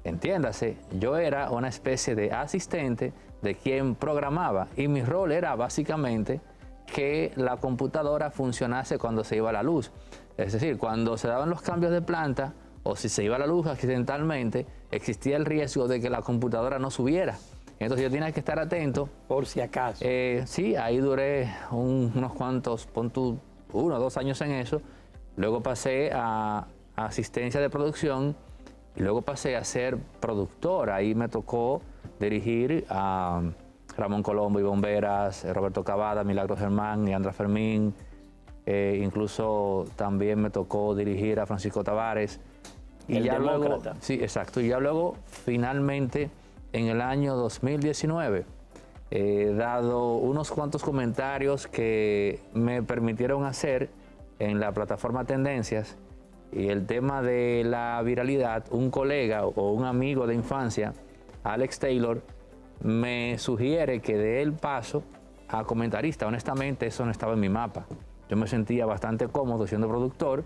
Entiéndase, yo era una especie de asistente de quien programaba y mi rol era básicamente que la computadora funcionase cuando se iba la luz. Es decir, cuando se daban los cambios de planta o si se iba la luz accidentalmente, existía el riesgo de que la computadora no subiera. Entonces yo tenía que estar atento. Por si acaso. Sí, ahí duré unos cuantos, pon tú, 1 o 2 años en eso. Luego pasé a asistencia de producción y luego pasé a ser productor. Ahí me tocó dirigir a Ramón Colombo y Bomberas, Roberto Cavada, Milagros Germán, Leandra Fermín. Incluso también me tocó dirigir a Francisco Tavares. Y el ya luego, demócrata. sí, exacto. Y ya luego, finalmente, en el año 2019, he dado unos cuantos comentarios que me permitieron hacer en la plataforma Tendencias. Y el tema de la viralidad, un colega o un amigo de infancia, Alex Taylor, me sugiere que dé el paso a comentarista. Honestamente, eso no estaba en mi mapa. Yo me sentía bastante cómodo siendo productor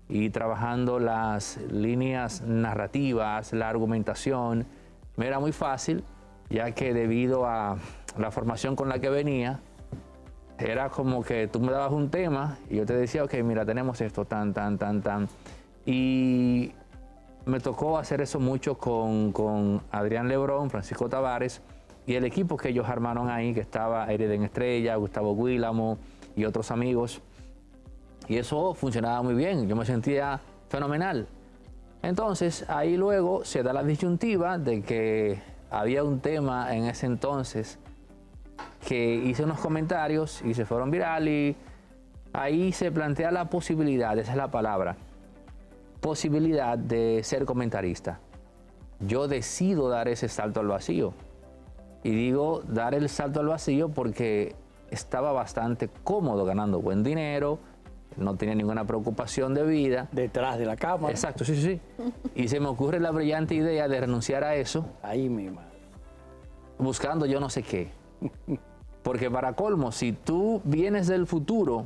y trabajando las líneas narrativas, la argumentación. Me era muy fácil, ya que debido a la formación con la que venía, era como que tú me dabas un tema y yo te decía, ok, mira, tenemos esto, tan. Y me tocó hacer eso mucho con Adrián Lebrón, Francisco Tavares y el equipo que ellos armaron ahí, que estaba Eriden Estrella, Gustavo Guílamo y otros amigos. Y eso funcionaba muy bien, yo me sentía fenomenal. Entonces, ahí luego se da la disyuntiva de que había un tema en ese entonces que hice unos comentarios y se fueron viral y ahí se plantea la posibilidad, esa es la palabra, posibilidad de ser comentarista. Yo decido dar ese salto al vacío. Y digo dar el salto al vacío porque estaba bastante cómodo ganando buen dinero, no tenía ninguna preocupación de vida. Detrás de la cámara. Exacto, sí. Y se me ocurre la brillante idea de renunciar a eso. Ahí mi madre. Buscando yo no sé qué. Porque para colmo, si tú vienes del futuro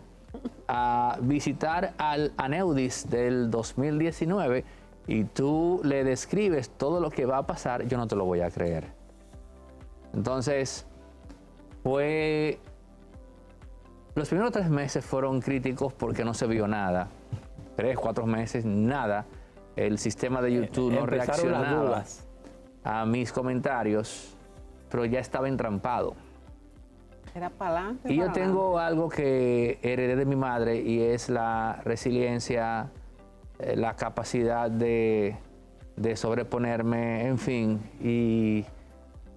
a visitar al Aneudis del 2019 y tú le describes todo lo que va a pasar, yo no te lo voy a creer. Entonces, los primeros 3 meses fueron críticos porque no se vio nada. 3, 4 meses, nada. El sistema de YouTube no reaccionaba a mis comentarios, pero ya estaba entrampado. Era para adelante. Y yo tengo algo que heredé de mi madre y es la resiliencia, la capacidad de sobreponerme, en fin. Y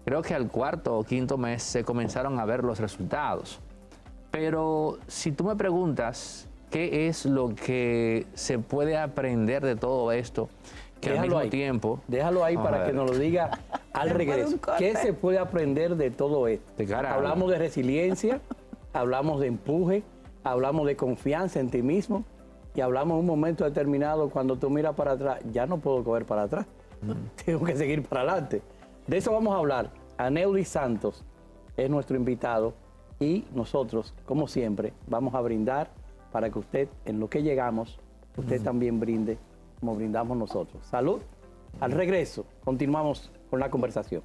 creo que al 4º o 5º mes se comenzaron a ver los resultados. Pero si tú me preguntas qué es lo que se puede aprender de todo esto, que al mismo tiempo... Déjalo ahí para que nos lo diga al regreso. ¿Qué se puede aprender de todo esto? Hablamos de resiliencia, hablamos de empuje, hablamos de confianza en ti mismo y hablamos en un momento determinado cuando tú miras para atrás, ya no puedo coger para atrás, tengo que seguir para adelante. De eso vamos a hablar. Aneudis Santos es nuestro invitado y nosotros, como siempre, vamos a brindar para que usted, en lo que llegamos, usted también brinde como brindamos nosotros. Salud. Al regreso, continuamos con la conversación.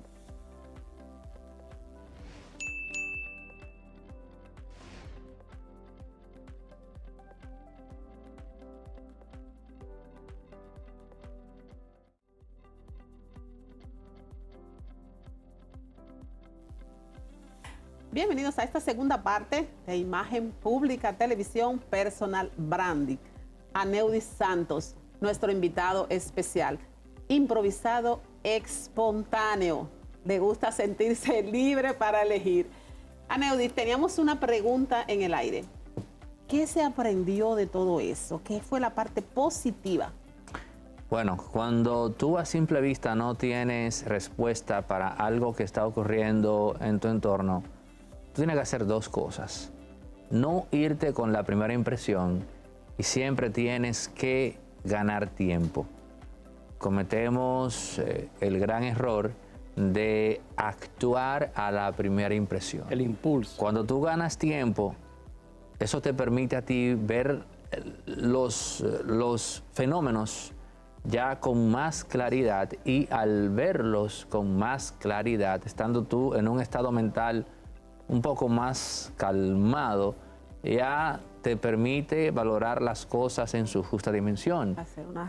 Bienvenidos a esta segunda parte de Imagen Pública, Televisión, Personal Branding. Aneudis Santos, nuestro invitado especial. Improvisado, espontáneo. Le gusta sentirse libre para elegir. Aneudis, teníamos una pregunta en el aire. ¿Qué se aprendió de todo eso? ¿Qué fue la parte positiva? Bueno, cuando tú a simple vista no tienes respuesta para algo que está ocurriendo en tu entorno, tú tienes que hacer 2 cosas. No irte con la primera impresión y siempre tienes que ganar tiempo. Cometemos el gran error de actuar a la primera impresión. El impulso. Cuando tú ganas tiempo, eso te permite a ti ver los fenómenos ya con más claridad, y al verlos con más claridad, estando tú en un estado mental un poco más calmado, ya te permite valorar las cosas en su justa dimensión.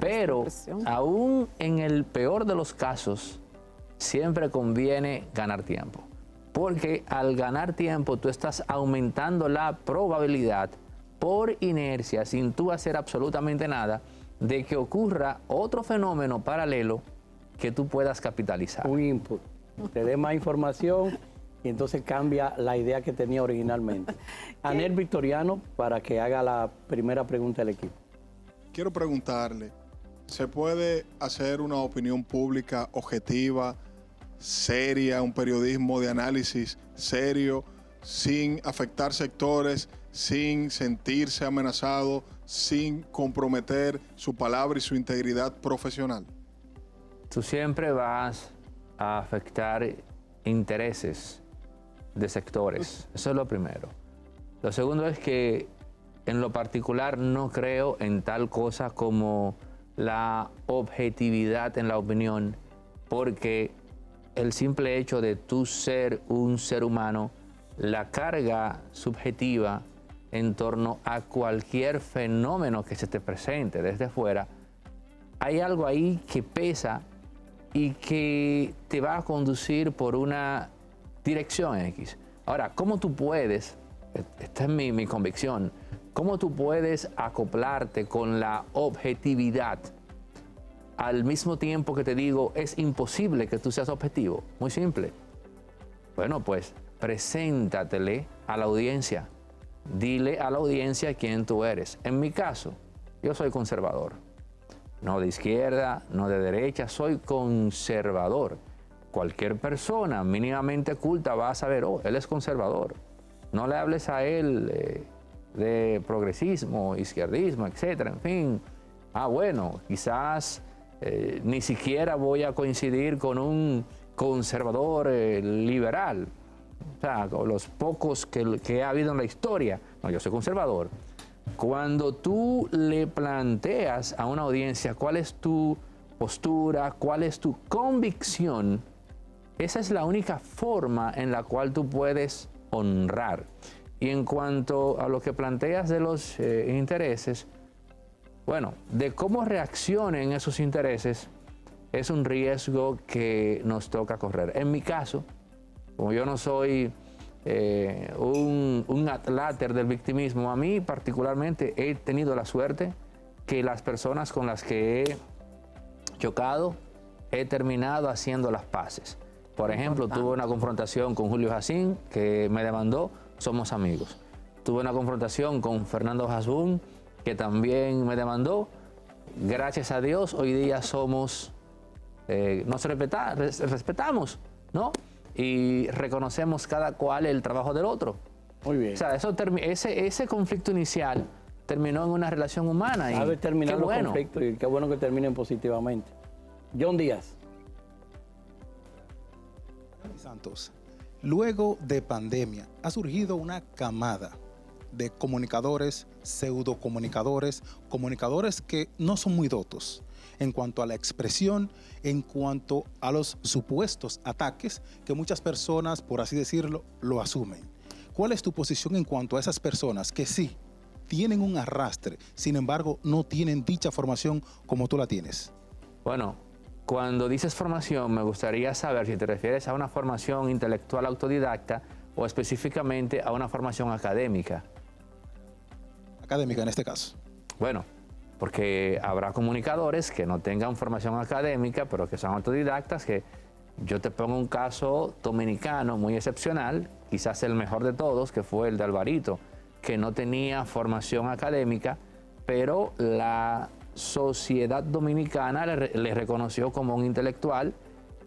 Pero aún en el peor de los casos, siempre conviene ganar tiempo. Porque al ganar tiempo, tú estás aumentando la probabilidad por inercia, sin tú hacer absolutamente nada, de que ocurra otro fenómeno paralelo que tú puedas capitalizar. Un input. Te dé más información y entonces cambia la idea que tenía originalmente. Anel Victoriano, para que haga la primera pregunta del equipo. Quiero preguntarle, ¿se puede hacer una opinión pública objetiva, seria, un periodismo de análisis serio, sin afectar sectores, sin sentirse amenazado, sin comprometer su palabra y su integridad profesional? Tú siempre vas a afectar intereses de sectores. Eso es lo primero. Lo segundo es que en lo particular no creo en tal cosa como la objetividad en la opinión, porque el simple hecho de tú ser un ser humano, la carga subjetiva en torno a cualquier fenómeno que se te presente desde fuera, hay algo ahí que pesa y que te va a conducir por una dirección X. Ahora, ¿cómo tú puedes, esta es mi convicción, cómo tú puedes acoplarte con la objetividad al mismo tiempo que te digo, es imposible que tú seas objetivo? Muy simple. Bueno, pues preséntatele a la audiencia. Dile a la audiencia quién tú eres. En mi caso, yo soy conservador. No de izquierda, no de derecha, soy conservador. Cualquier persona mínimamente culta va a saber, oh, él es conservador. No le hables a él de progresismo, izquierdismo, etcétera. En fin, bueno, quizás ni siquiera voy a coincidir con un conservador liberal. O sea, los pocos que ha habido en la historia. No, yo soy conservador. Cuando tú le planteas a una audiencia cuál es tu postura, cuál es tu convicción, esa es la única forma en la cual tú puedes honrar. Y en cuanto a lo que planteas de los intereses, bueno, de cómo reaccionen esos intereses es un riesgo que nos toca correr. En mi caso, como yo no soy un atláter del victimismo, a mí particularmente he tenido la suerte que las personas con las que he chocado he terminado haciendo las paces. Por ejemplo, tuve una confrontación con Julio Jacín, que me demandó, somos amigos. Tuve una confrontación con Fernando Hasbún, que también me demandó. Gracias a Dios, hoy día somos, nos respetamos, ¿no? Y reconocemos cada cual el trabajo del otro. Muy bien. O sea, ese conflicto inicial terminó en una relación humana. Sabe terminar qué los bueno. conflictos y qué bueno que terminen positivamente. John Díaz. Santos, luego de pandemia ha surgido una camada de comunicadores, pseudocomunicadores, comunicadores que no son muy dotos en cuanto a la expresión, en cuanto a los supuestos ataques que muchas personas, por así decirlo, lo asumen. ¿Cuál es tu posición en cuanto a esas personas que sí tienen un arrastre, sin embargo no tienen dicha formación como tú la tienes? Bueno, cuando dices formación, me gustaría saber si te refieres a una formación intelectual autodidacta o específicamente a una formación académica. Académica en este caso. Bueno, porque habrá comunicadores que no tengan formación académica, pero que son autodidactas, que yo te pongo un caso dominicano muy excepcional, quizás el mejor de todos, que fue el de Alvarito, que no tenía formación académica, pero la sociedad dominicana le reconoció como un intelectual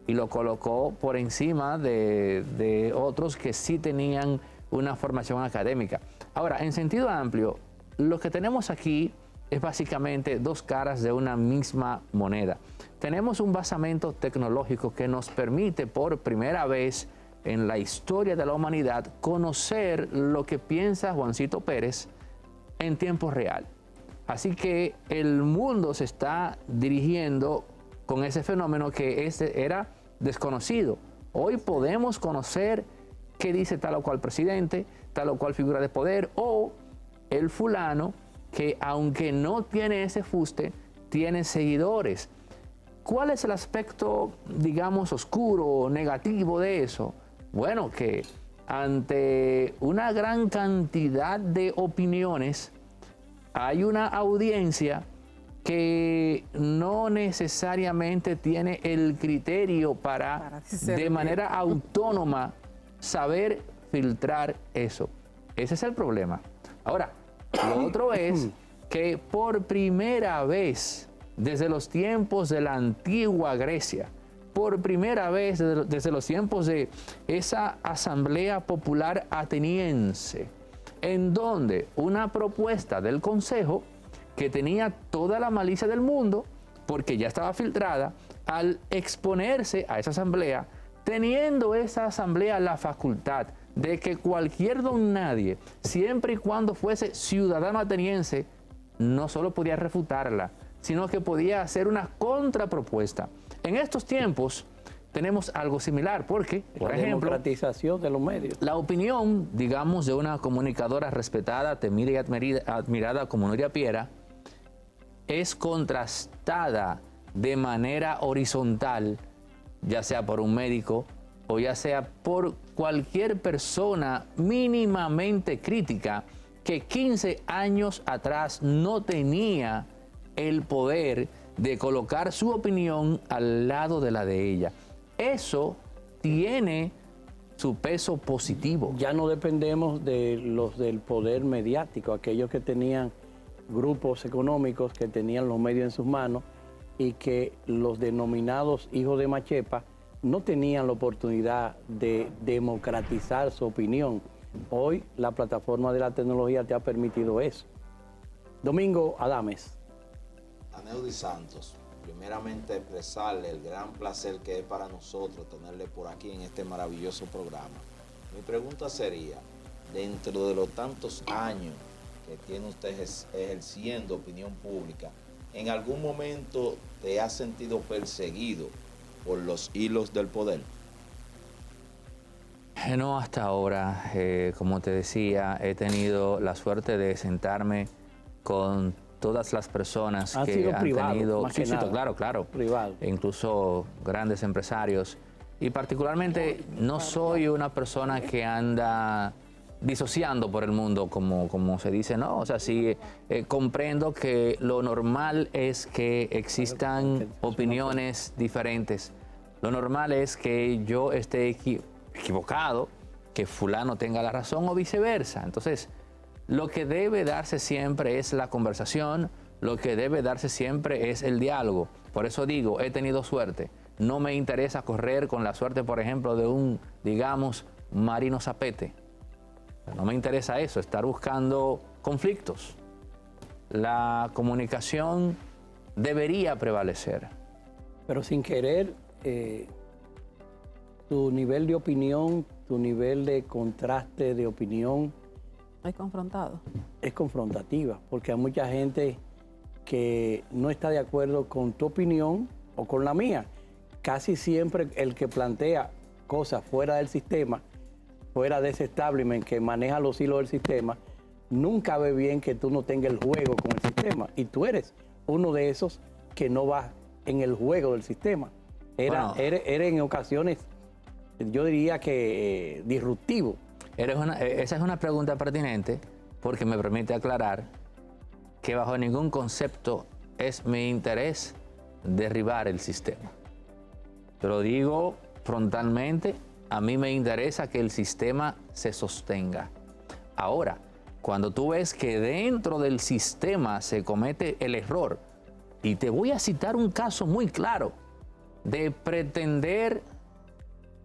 y lo colocó por encima de otros que sí tenían una formación académica. Ahora, en sentido amplio, lo que tenemos aquí es básicamente dos caras de una misma moneda. Tenemos un basamento tecnológico que nos permite por primera vez en la historia de la humanidad conocer lo que piensa Juancito Pérez en tiempo real. Así que el mundo se está dirigiendo con ese fenómeno que era desconocido. Hoy podemos conocer qué dice tal o cual presidente, tal o cual figura de poder, o el fulano que, aunque no tiene ese fuste, tiene seguidores. ¿Cuál es el aspecto, digamos, oscuro o negativo de eso? Bueno, que ante una gran cantidad de opiniones hay una audiencia que no necesariamente tiene el criterio para de manera autónoma saber filtrar eso. Ese es el problema. Ahora, lo otro es que por primera vez desde los tiempos de la antigua Grecia, por primera vez desde los tiempos de esa Asamblea Popular Ateniense, en donde una propuesta del Consejo que tenía toda la malicia del mundo, porque ya estaba filtrada, al exponerse a esa asamblea, teniendo esa asamblea la facultad de que cualquier don nadie, siempre y cuando fuese ciudadano ateniense, no solo podía refutarla, sino que podía hacer una contrapropuesta. En estos tiempos tenemos algo similar, porque, por ejemplo, democratización de los medios. La opinión, digamos, de una comunicadora respetada, temida y admirada como Nuria Piera, es contrastada de manera horizontal, ya sea por un médico o ya sea por cualquier persona mínimamente crítica que 15 años atrás no tenía el poder de colocar su opinión al lado de la de ella. Eso tiene su peso positivo. Ya no dependemos de los del poder mediático, aquellos que tenían grupos económicos, que tenían los medios en sus manos y que los denominados hijos de Machepa no tenían la oportunidad de democratizar su opinión. Hoy la plataforma de la tecnología te ha permitido eso. Domingo Adames. Aneudi Santos, primeramente expresarle el gran placer que es para nosotros tenerle por aquí en este maravilloso programa. Mi pregunta sería, dentro de los tantos años que tiene usted ejerciendo opinión pública, ¿en algún momento te has sentido perseguido por los hilos del poder? No hasta ahora. Como te decía, he tenido la suerte de sentarme con todas las personas que han tenido... Sí, claro. Privado. Incluso grandes empresarios. Y particularmente no soy una persona que anda disociando por el mundo, como se dice, ¿no? O sea, sí comprendo que lo normal es que existan opiniones diferentes. Lo normal es que yo esté equivocado, que fulano tenga la razón o viceversa. Entonces, lo que debe darse siempre es la conversación, lo que debe darse siempre es el diálogo. Por eso digo, he tenido suerte. No me interesa correr con la suerte, por ejemplo, de un, digamos, Marino Zapete. No me interesa eso, estar buscando conflictos. La comunicación debería prevalecer. Pero sin querer, tu nivel de opinión, tu nivel de contraste de opinión... Es confrontado. Es confrontativa, porque hay mucha gente que no está de acuerdo con tu opinión o con la mía. Casi siempre el que plantea cosas fuera del sistema, fuera de ese establishment que maneja los hilos del sistema, nunca ve bien que tú no tengas el juego con el sistema. Y tú eres uno de esos que no va en el juego del sistema. Eres en ocasiones, yo diría que disruptivo. Esa es una pregunta pertinente porque me permite aclarar que bajo ningún concepto es mi interés derribar el sistema. Te lo digo frontalmente, a mí me interesa que el sistema se sostenga. Ahora, cuando tú ves que dentro del sistema se comete el error, y te voy a citar un caso muy claro, de pretender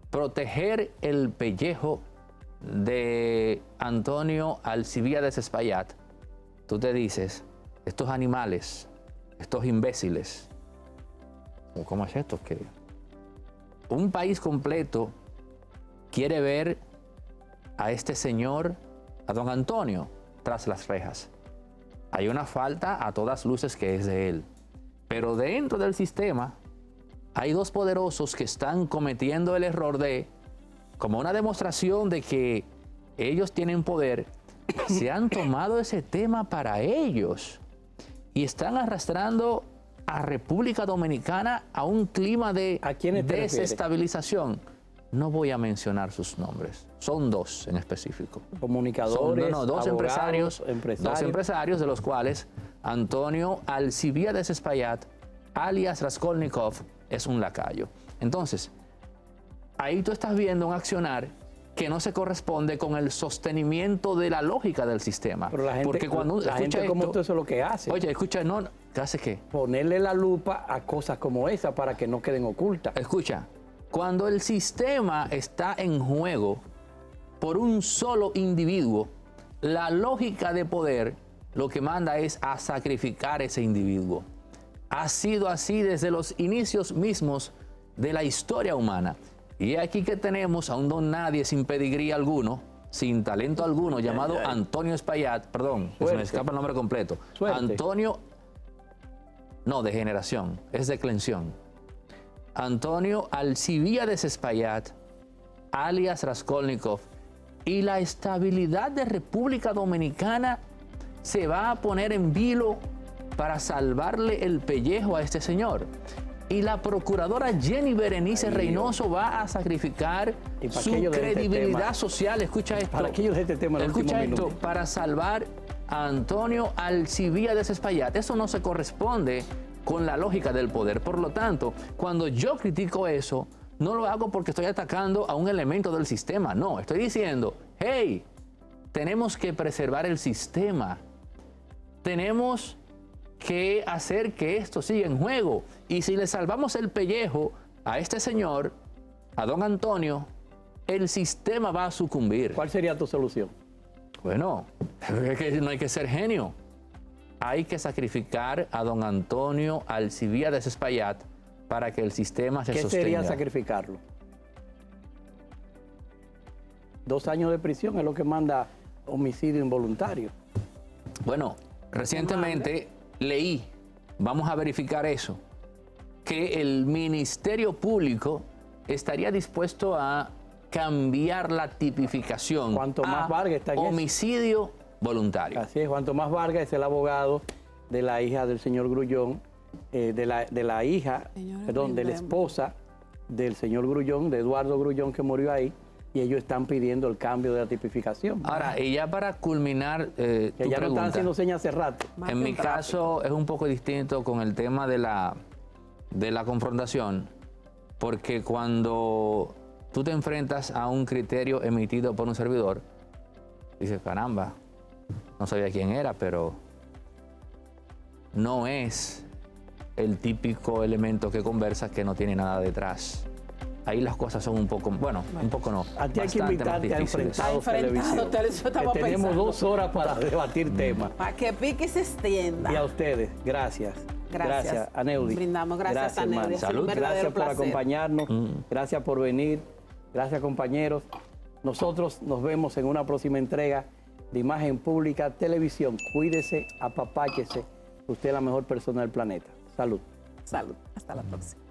proteger el pellejo de Antonio Alcibíades Espaillat, tú te dices, estos animales, estos imbéciles, ¿cómo es esto? Que un país completo quiere ver a este señor, a don Antonio, tras las rejas. hay una falta a todas luces que es de él. Pero dentro del sistema hay dos poderosos que están cometiendo el error de, como una demostración de que ellos tienen poder, se han tomado ese tema para ellos y están arrastrando a República Dominicana a un clima de ¿A quiénes te desestabilización. No voy a mencionar sus nombres, son dos en específico. Comunicadores, dos abogados, dos empresarios, de los cuales Antonio Alcibiades Espaillat, alias Raskolnikov, es un lacayo. Entonces, ahí tú estás viendo un accionar que no se corresponde con el sostenimiento de la lógica del sistema. Pero la gente, porque cuando la gente como tú, eso es lo que hace. Oye, escucha, no, ¿qué hace qué? Ponerle la lupa a cosas como esa para que no queden ocultas. Escucha, cuando el sistema está en juego por un solo individuo, la lógica de poder lo que manda es a sacrificar ese individuo. Ha sido así desde los inicios mismos de la historia humana. Y aquí que tenemos a un don nadie sin pedigrí alguno, sin talento alguno, llamado Antonio Espaillat, perdón, se me escapa el nombre completo. Suerte. Antonio, no, de generación, es de clensión. Antonio Alcibiades Espaillat, alias Raskolnikov, y la estabilidad de República Dominicana se va a poner en vilo para salvarle el pellejo a este señor. Y la procuradora Jenny Berenice Reynoso va a sacrificar su credibilidad social. Escucha esto. Para que yo deje este tema en el último Escucha esto, minuto. para salvar a Antonio Alcibiades Espaillat. Eso no se corresponde con la lógica del poder. Por lo tanto, cuando yo critico eso, no lo hago porque estoy atacando a un elemento del sistema. No, estoy diciendo, hey, tenemos que preservar el sistema. Tenemos que hacer que esto siga en juego. Y si le salvamos el pellejo a este señor, a don Antonio, el sistema va a sucumbir. ¿Cuál sería tu solución? Bueno, es que no hay que ser genio. Hay que sacrificar a don Antonio Alcibiades Espaillat para que el sistema se sostenga. ¿Qué sería sacrificarlo? 2 años de prisión es lo que manda homicidio involuntario. Bueno, recientemente leí, vamos a verificar eso, que el Ministerio Público estaría dispuesto a cambiar la tipificación Juan Tomás a Vargas está en homicidio voluntario. Así es, Juan Tomás Vargas es el abogado de la hija del señor Grullón, de la hija, perdón, de la esposa del señor Grullón, de Eduardo Grullón, que murió ahí, y ellos están pidiendo el cambio de la tipificación. Ahora, y ya para culminar tu que ya pregunta, no están haciendo señas hace rato. en mi caso es un poco distinto con el tema de la confrontación, porque cuando tú te enfrentas a un criterio emitido por un servidor, dices, caramba, no sabía quién era, pero no es el típico elemento que conversa que no tiene nada detrás. Ahí las cosas son un poco, bueno, un poco no. A ti hay que bastante más invitarte a difíciles. Enfrentados Televisión. Que tenemos 2 horas para debatir temas. Para que pique y se extienda. Y a ustedes, gracias. Gracias. a Neudi. Brindamos gracias a Neudi. hermano. Ha sido un verdadero Gracias por placer. acompañarnos. Gracias por venir. Gracias, compañeros. Nosotros nos vemos en una próxima entrega de Imagen Pública Televisión. Cuídese, apapáchese. Usted es la mejor persona del planeta. Salud. Salud. Hasta la próxima.